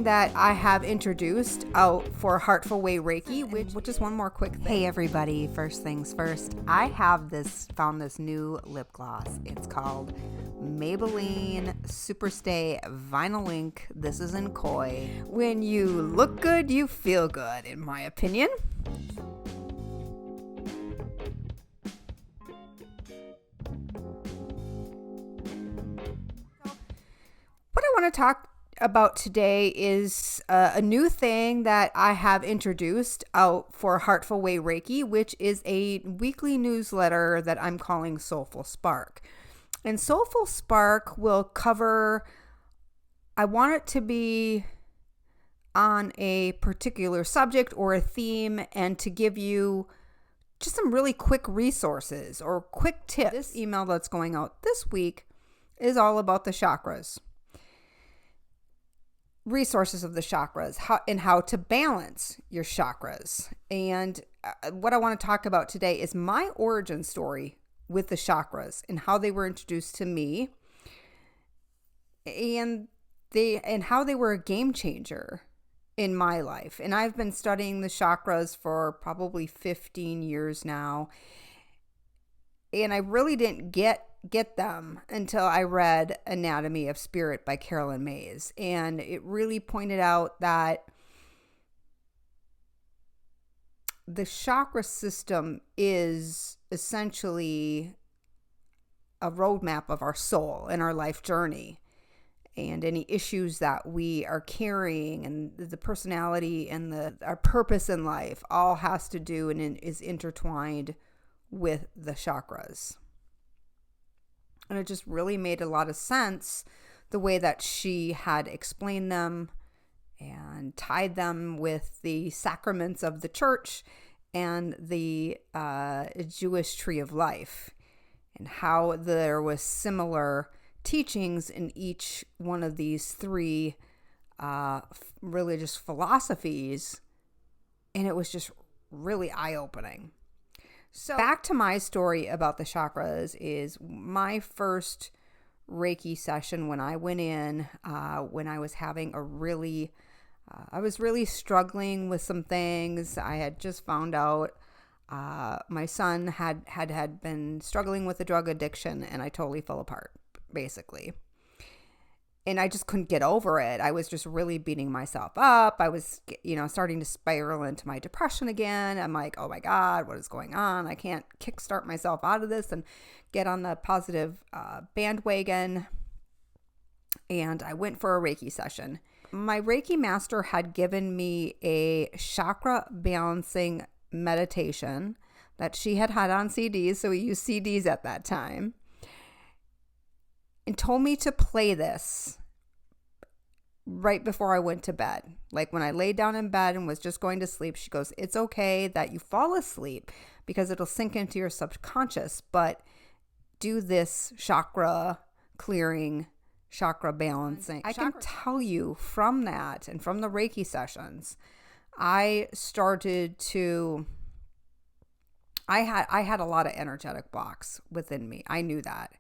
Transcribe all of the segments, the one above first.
thing that I have introduced out for Heartful Way Reiki, which is one more quick thing. Hey everybody, first things first, I have found this new lip gloss. It's called Maybelline Superstay Vinyl Ink. This is in Koi. When you look good, you feel good, in my opinion. What I want to talk about today is a new thing that I have introduced out for Heartful Way Reiki, which is a weekly newsletter that I'm calling Soulful Spark. And Soulful Spark will cover, I want it to be on a particular subject or a theme, and to give you just some really quick resources or quick tips. This email that's going out this week is all about the chakras. Resources of the chakras, how to balance your chakras. And what I want to talk about today is my origin story with the chakras and how they were introduced to me, and how they were a game changer in my life. And I've been studying the chakras for probably 15 years now, and I really didn't get them until I read Anatomy of Spirit by Carolyn Mays. And it really pointed out that the chakra system is essentially a roadmap of our soul and our life journey, and any issues that we are carrying, and the personality and our purpose in life all has to do and is intertwined with the chakras. And it just really made a lot of sense the way that she had explained them and tied them with the sacraments of the church and the Jewish tree of life, and how there was similar teachings in each one of these three religious philosophies. And it was just really eye-opening. So back to my story about the chakras is my first Reiki session when I went in, when I was having I was really struggling with some things. I had just found out my son had been struggling with a drug addiction, and I totally fell apart, basically. And I just couldn't get over it. I was just really beating myself up. I was, starting to spiral into my depression again. I'm like, oh my God, what is going on? I can't kickstart myself out of this and get on the positive bandwagon. And I went for a Reiki session. My Reiki master had given me a chakra balancing meditation that she had on CDs. So we used CDs at that time. And told me to play this right before I went to bed. Like when I laid down in bed and was just going to sleep, she goes, it's okay that you fall asleep because it'll sink into your subconscious, but do this chakra clearing, chakra balancing. I can tell you from that and from the Reiki sessions, I had a lot of energetic blocks within me. I knew that.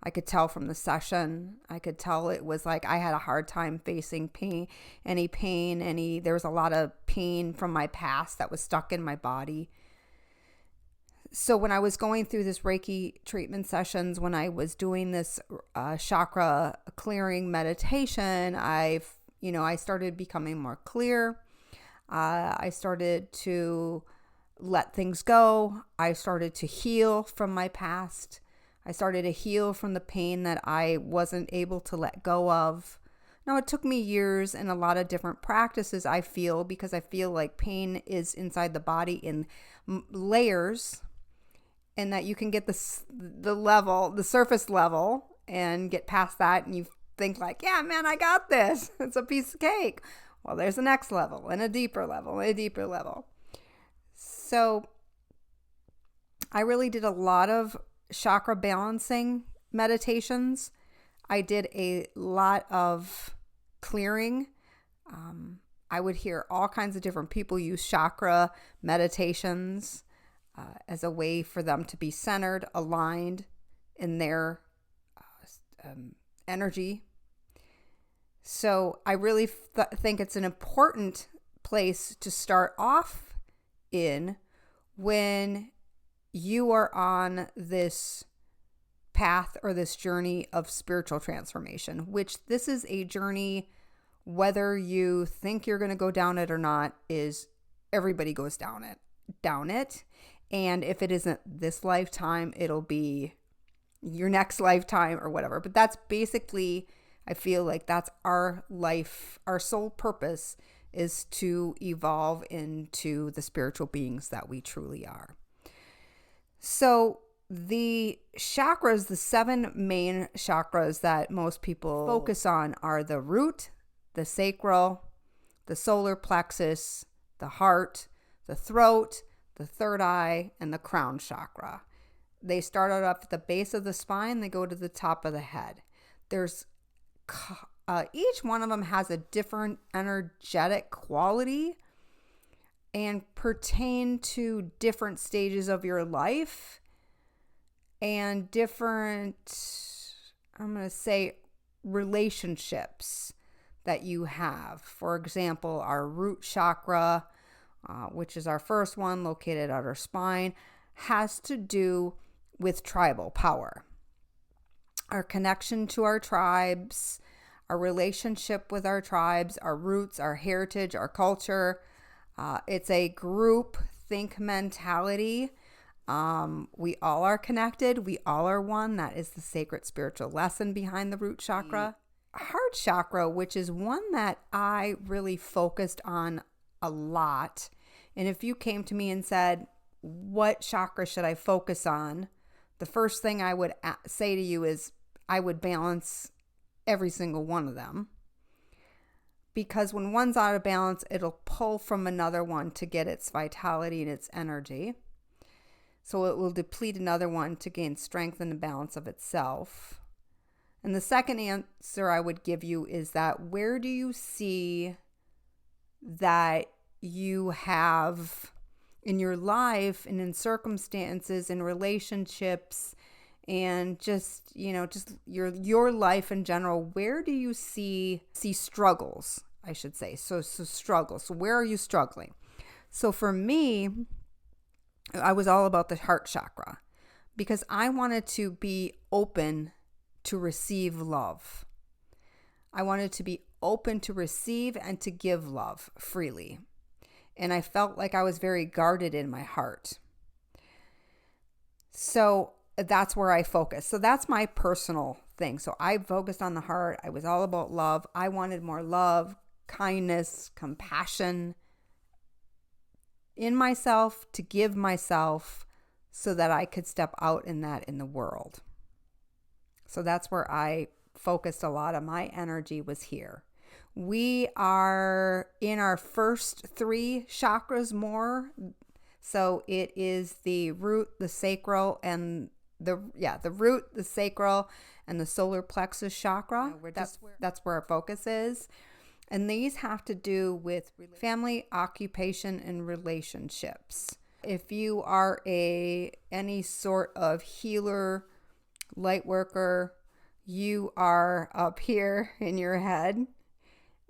I could tell from the session. I could tell it was like I had a hard time facing pain. There was a lot of pain from my past that was stuck in my body. So when I was going through this Reiki treatment sessions, when I was doing this chakra clearing meditation, I started becoming more clear. I started to let things go. I started to heal from my past. I started to heal from the pain that I wasn't able to let go of. Now, it took me years and a lot of different practices, I feel, because I feel like pain is inside the body in layers, and that you can get the surface level, and get past that, and you think like, yeah, man, I got this. It's a piece of cake. Well, there's the next level, and a deeper level, and a deeper level. So I really did a lot of chakra balancing meditations. I did a lot of clearing. I would hear all kinds of different people use chakra meditations as a way for them to be centered, aligned in their energy. So I really think it's an important place to start off in when you are on this path or this journey of spiritual transformation, which this is a journey, whether you think you're going to go down it or not, is everybody goes down it. And if it isn't this lifetime, it'll be your next lifetime or whatever. But that's basically, I feel like that's our life. Our sole purpose is to evolve into the spiritual beings that we truly are. So the chakras, the 7 main chakras that most people focus on are the root, the sacral, the solar plexus, the heart, the throat, the third eye, and the crown chakra. They start out at the base of the spine, they go to the top of the head. There's each one of them has a different energetic quality and pertain to different stages of your life and different, I'm going to say, relationships that you have. For example, our root chakra, which is our first one located at our spine, has to do with tribal power. Our connection to our tribes, our relationship with our tribes, our roots, our heritage, our culture. It's a group think mentality. We all are connected. We all are one. That is the sacred spiritual lesson behind the root chakra. Heart chakra, which is one that I really focused on a lot. And if you came to me and said, what chakra should I focus on? The first thing I would say to you is I would balance every single one of them. Because when one's out of balance, it'll pull from another one to get its vitality and its energy. So it will deplete another one to gain strength and the balance of itself. And the second answer I would give you is that where do you see that you have in your life and in circumstances and relationships and just your life in general, where do you see struggles, I should say. So struggles. So where are you struggling? So for me, I was all about the heart chakra because I wanted to be open to receive love. I wanted to be open to receive and to give love freely. And I felt like I was very guarded in my heart. So that's where I focused. So that's my personal thing. So I focused on the heart. I was all about love. I wanted more love, kindness, compassion in myself to give myself so that I could step out in that in the world. So that's where I focused a lot of my energy was here. We are in our first 3 chakras more. So it is the root, the sacral, and the root, the sacral, and the solar plexus chakra. That's where our focus is. And these have to do with family, occupation, and relationships. If you are any sort of healer, light worker, you are up here in your head.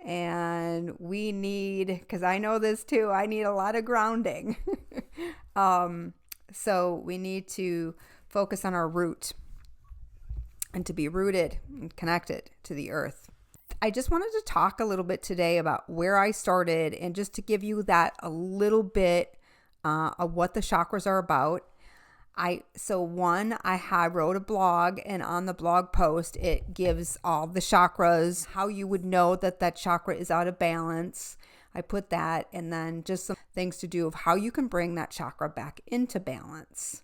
And we need, because I know this too, I need a lot of grounding. So we need to focus on our root and to be rooted and connected to the earth. I just wanted to talk a little bit today about where I started and just to give you that a little bit of what the chakras are about. I wrote a blog, and on the blog post, it gives all the chakras, how you would know that chakra is out of balance. I put that, and then just some things to do of how you can bring that chakra back into balance.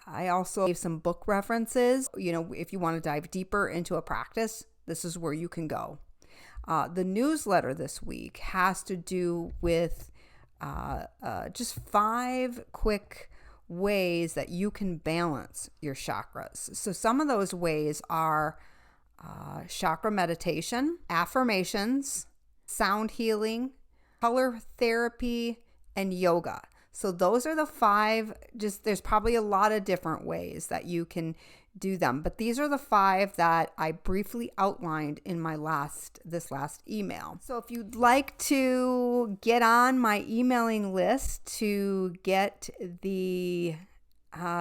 I also gave some book references. If you want to dive deeper into a practice, this is where you can go. The newsletter this week has to do with just 5 quick ways that you can balance your chakras. So some of those ways are chakra meditation, affirmations, sound healing, color therapy, and yoga. So those are the 5, there's probably a lot of different ways that you can do them. But these are the 5 that I briefly outlined in this last email. So if you'd like to get on my emailing list to get the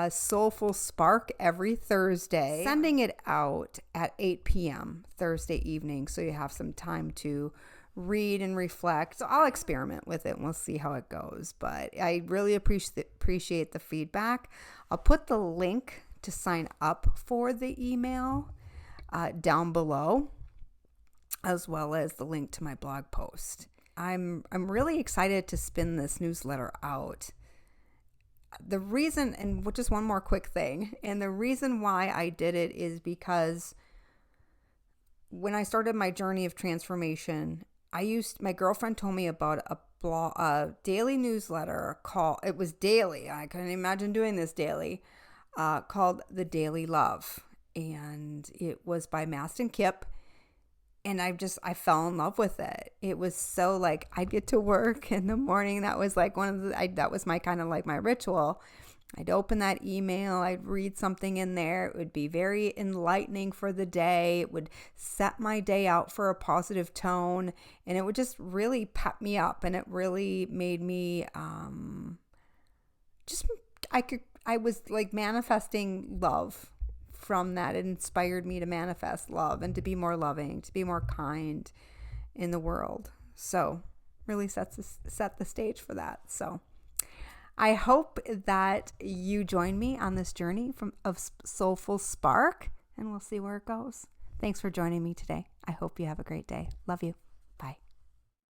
Soulful Spark every Thursday, sending it out at 8 p.m. Thursday evening, so you have some time to read and reflect. So I'll experiment with it and we'll see how it goes. But I really appreciate the feedback. I'll put the link to sign up for the email down below, as well as the link to my blog post. I'm really excited to spin this newsletter out. The reason, and just one more quick thing, and the reason why I did it is because when I started my journey of transformation, my girlfriend told me about a daily newsletter it was daily. I couldn't imagine doing this daily, called The Daily Love. And it was by Mastin Kipp. And I fell in love with it. It was so like, I'd get to work in the morning. That was like that was my kind of like my ritual. I'd open that email, I'd read something in there. It would be very enlightening for the day. It would set my day out for a positive tone, and it would just really pep me up, and it really made me I was like manifesting love from that. It inspired me to manifest love and to be more loving, to be more kind in the world. So really set the stage for that. So I hope that you join me on this journey of Soulful Spark, and we'll see where it goes. Thanks for joining me today. I hope you have a great day. Love you.